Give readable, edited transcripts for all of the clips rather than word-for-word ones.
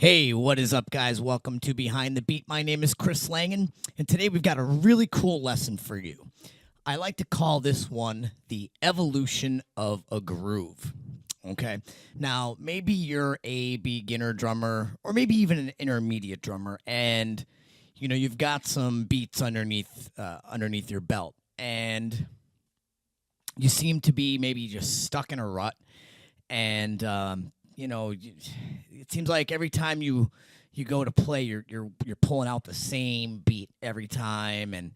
Hey, what is up, guys? Welcome to Behind the Beat. My name is Chris Langen, and today we've got a really cool lesson for you. I like to call this one the evolution of a groove. Okay, now maybe you're a beginner drummer, or maybe even an intermediate drummer, and you've got some beats underneath your belt, and you seem to be maybe just stuck in a rut, and it seems like every time you go to play, you're pulling out the same beat every time, and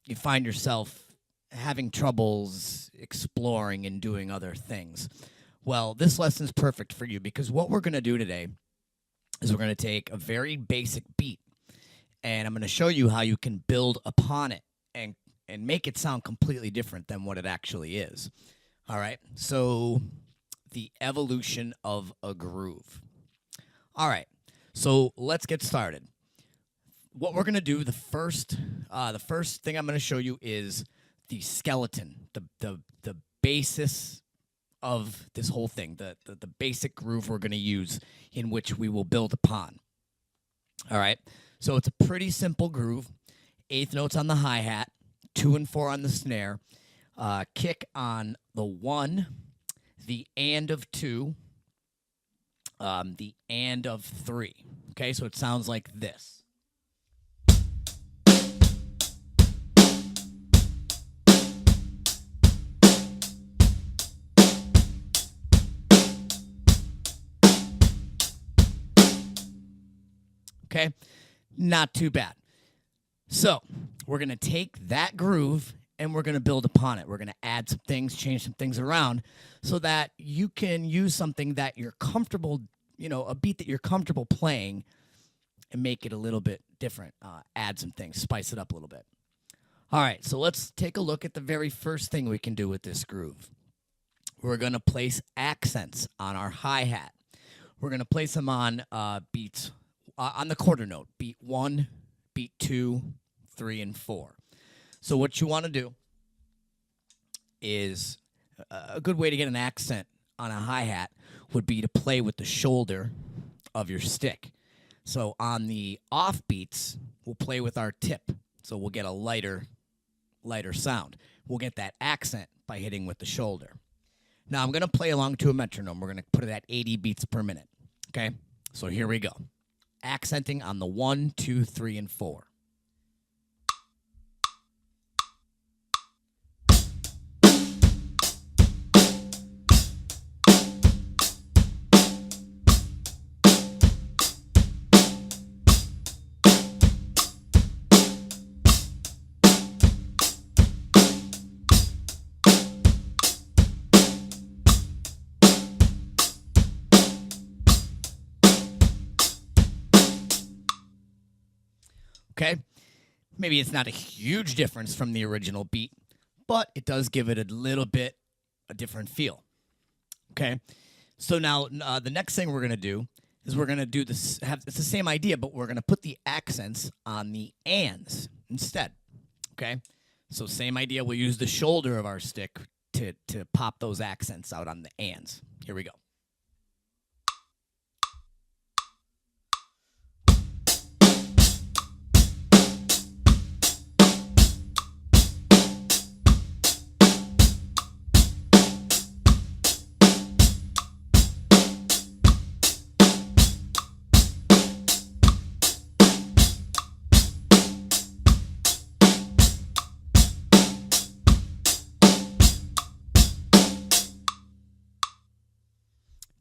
you find yourself having troubles exploring and doing other things. Well, this lesson's perfect for you because what we're going to do today is we're going to take a very basic beat, and I'm going to show you how you can build upon it and make it sound completely different than what it actually is. All right, so the evolution of a groove. All right, so let's get started. What we're gonna do, the first thing I'm gonna show you is the skeleton, the basis of this whole thing, the basic groove we're gonna use in which we will build upon. All right, so it's a pretty simple groove. Eighth notes on the hi-hat, 2 and 4 on the snare, kick on the 1, the and of 2, the and of 3. Okay, so it sounds like this. Okay, not too bad. So we're going to take that groove and we're going to build upon it. We're going to add some things, change some things around so that you can use something that you're comfortable, a beat that you're comfortable playing and make it a little bit different. Add some things, spice it up a little bit. All right, so let's take a look at the very first thing we can do with this groove. We're going to place accents on our hi-hat. We're going to place them on beats on the quarter note, beat 1, beat 2, 3, and 4. So what you want to do is a good way to get an accent on a hi-hat would be to play with the shoulder of your stick. So on the off beats, we'll play with our tip. So we'll get a lighter sound. We'll get that accent by hitting with the shoulder. Now I'm going to play along to a metronome. We're going to put it at 80 beats per minute. Okay? So here we go. Accenting on the 1, 2, 3, and 4. Okay, maybe it's not a huge difference from the original beat, but it does give it a little bit a different feel. Okay, so now the next thing we're going to do is we're going to do this. It's the same idea, but we're going to put the accents on the ands instead. Okay, so same idea. We'll use the shoulder of our stick to pop those accents out on the ands. Here we go.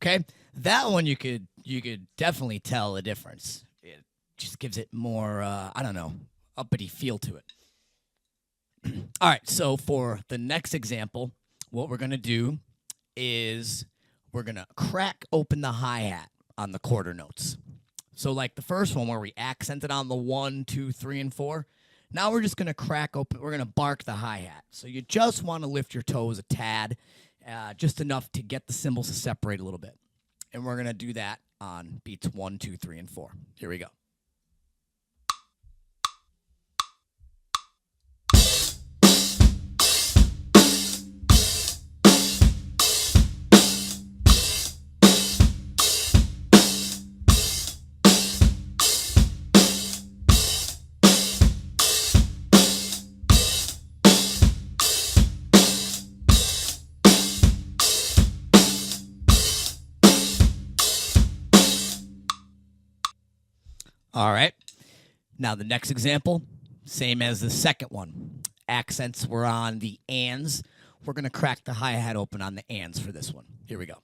Okay, that one you could definitely tell a difference. It just gives it more, uppity feel to it. All right, so for the next example, what we're going to do is we're going to crack open the hi-hat on the quarter notes. So like the first one where we accented on the 1, 2, 3, and 4, now we're just going to crack open, we're going to bark the hi-hat. So you just want to lift your toes a tad, just enough to get the cymbals to separate a little bit. And we're going to do that on beats 1, 2, 3, and 4. Here we go. All right. Now the next example, same as the second one. Accents were on the ands. We're going to crack the hi-hat open on the ands for this one. Here we go.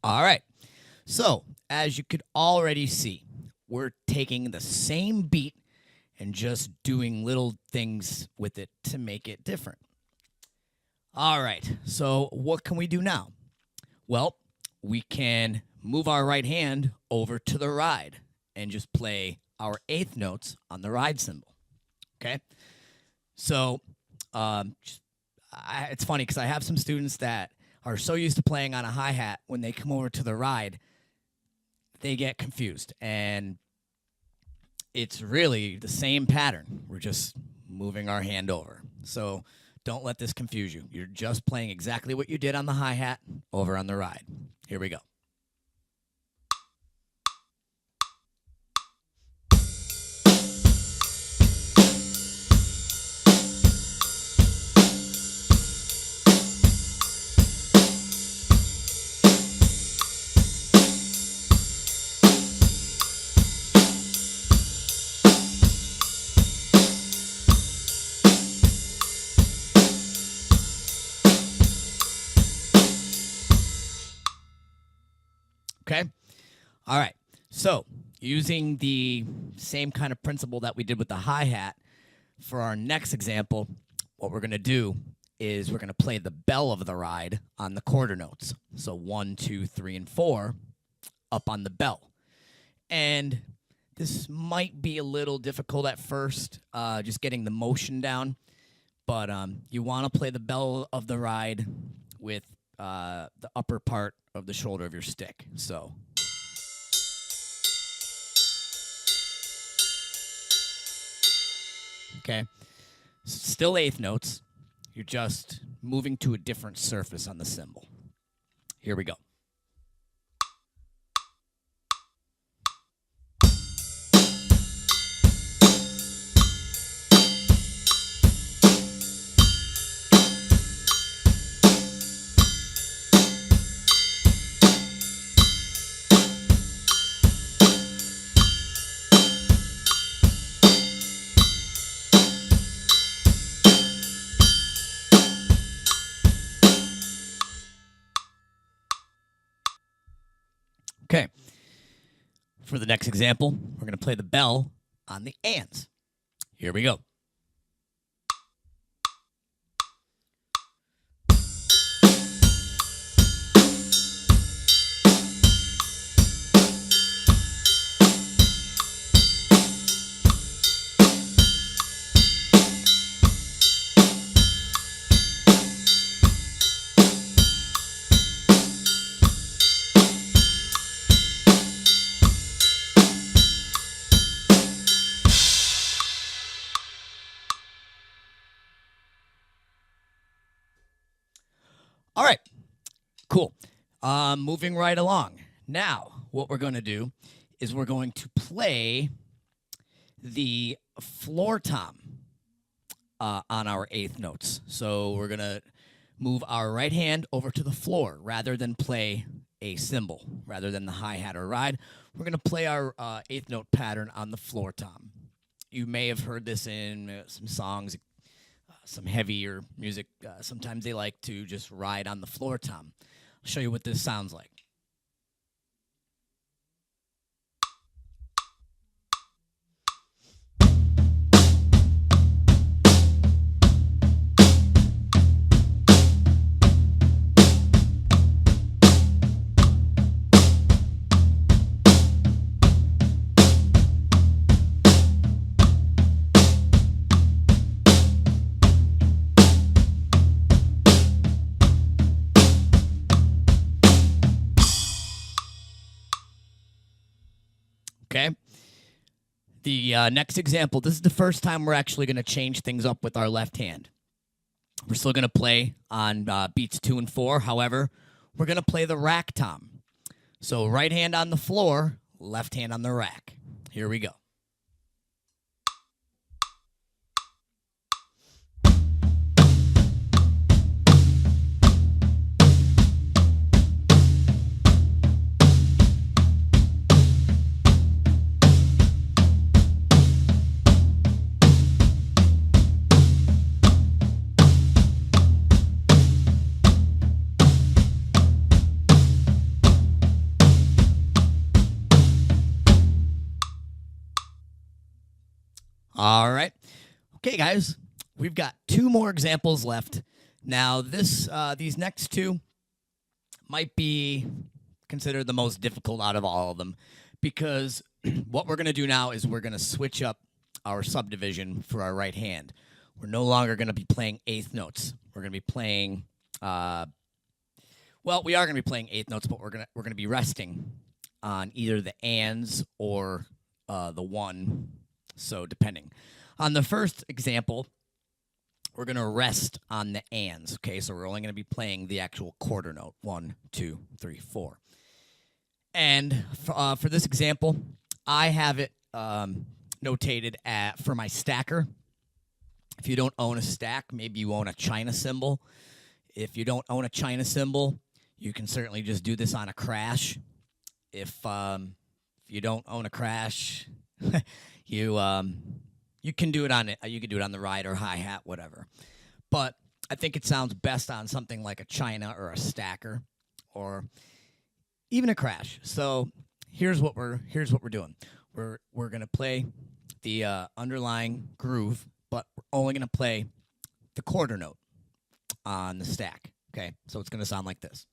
All right. So, as you could already see, we're taking the same beat and just doing little things with it to make it different. All right. So, what can we do now? Well, we can move our right hand over to the ride and just play our eighth notes on the ride cymbal. Okay? So, it's funny because I have some students that are so used to playing on a hi-hat, when they come over to the ride, they get confused. And it's really the same pattern. We're just moving our hand over. So don't let this confuse you. You're just playing exactly what you did on the hi-hat over on the ride. Here we go. Okay? All right. So, using the same kind of principle that we did with the hi-hat, for our next example, what we're going to do is we're going to play the bell of the ride on the quarter notes. So 1, 2, 3, and 4 up on the bell. And this might be a little difficult at first, just getting the motion down. But you want to play the bell of the ride with the upper part of the shoulder of your stick. So. Okay. Still eighth notes. You're just moving to a different surface on the cymbal. Here we go. Okay. For the next example, we're going to play the bell on the ands. Here we go. All right, cool. Moving right along. Now, what we're going to do is we're going to play the floor tom on our eighth notes. So we're going to move our right hand over to the floor rather than play a cymbal, rather than the hi-hat or ride. We're going to play our eighth note pattern on the floor tom. You may have heard this in some songs, some heavier music. Sometimes they like to just ride on the floor tom. I'll show you what this sounds like. The next example, this is the first time we're actually going to change things up with our left hand. We're still going to play on beats 2 and 4. However, we're going to play the rack tom. So right hand on the floor, left hand on the rack. Here we go. All right. Okay, guys, we've got 2 more examples left. Now, these next 2 might be considered the most difficult out of all of them, because what we're going to do now is we're going to switch up our subdivision for our right hand. We're no longer going to be playing eighth notes. We're going to be playing, we are going to be playing eighth notes, but we're going to be resting on either the ands or the one. So depending. On the first example, we're going to rest on the ands. Okay, so we're only going to be playing the actual quarter note. 1, 2, 3, 4. And for this example, I have it notated for my stacker. If you don't own a stack, maybe you own a China cymbal. If you don't own a China cymbal, you can certainly just do this on a crash. If you don't own a crash, you can do it on the ride or hi-hat, whatever. But I think it sounds best on something like a China or a stacker or even a crash. So here's what we're doing. We're gonna play the underlying groove, but we're only gonna play the quarter note on the stack. Okay, so it's gonna sound like this.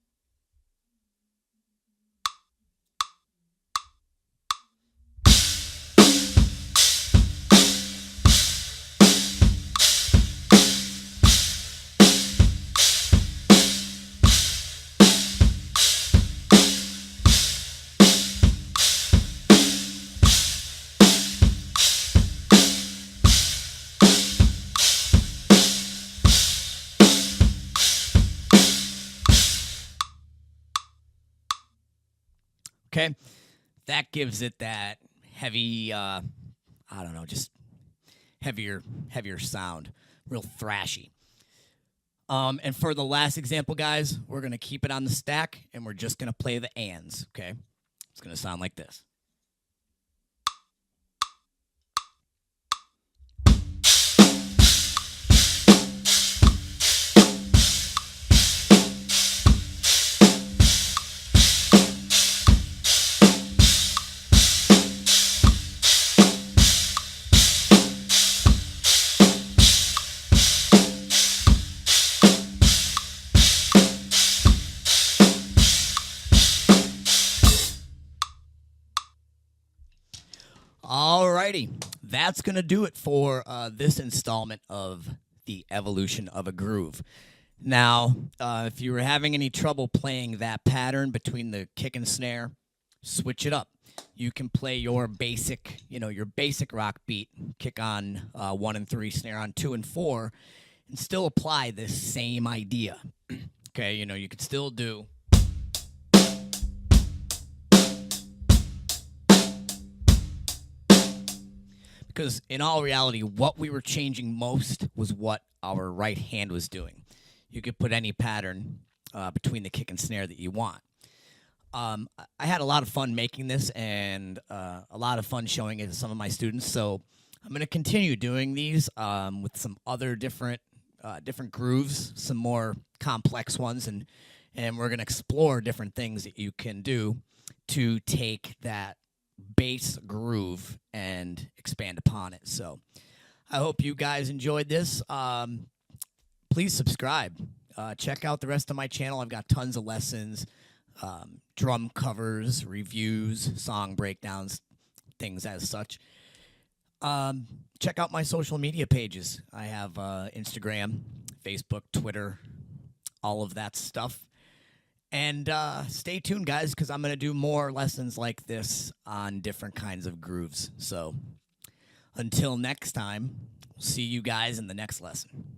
Okay, that gives it that heavy, I don't know, just heavier sound, real thrashy. And for the last example, guys, we're gonna keep it on the stack, and we're just gonna play the ands. Okay, it's gonna sound like this. Alrighty, that's going to do it for this installment of the evolution of a groove. Now, if you were having any trouble playing that pattern between the kick and snare, switch it up. You can play your basic rock beat, kick on 1 and 3, snare on 2 and 4, and still apply this same idea. Okay, you could still do. Because in all reality, what we were changing most was what our right hand was doing. You could put any pattern between the kick and snare that you want. I had a lot of fun making this and a lot of fun showing it to some of my students. So I'm going to continue doing these with some other different grooves, some more complex ones, and we're going to explore different things that you can do to take that bass groove and expand upon it. So I hope you guys enjoyed this. Please subscribe. Check out the rest of my channel. I've got tons of lessons, drum covers, reviews, song breakdowns, things as such. Check out my social media pages. I have Instagram, Facebook, Twitter, all of that stuff. And stay tuned, guys, because I'm going to do more lessons like this on different kinds of grooves. So Until next time, we'll see you guys in the next lesson.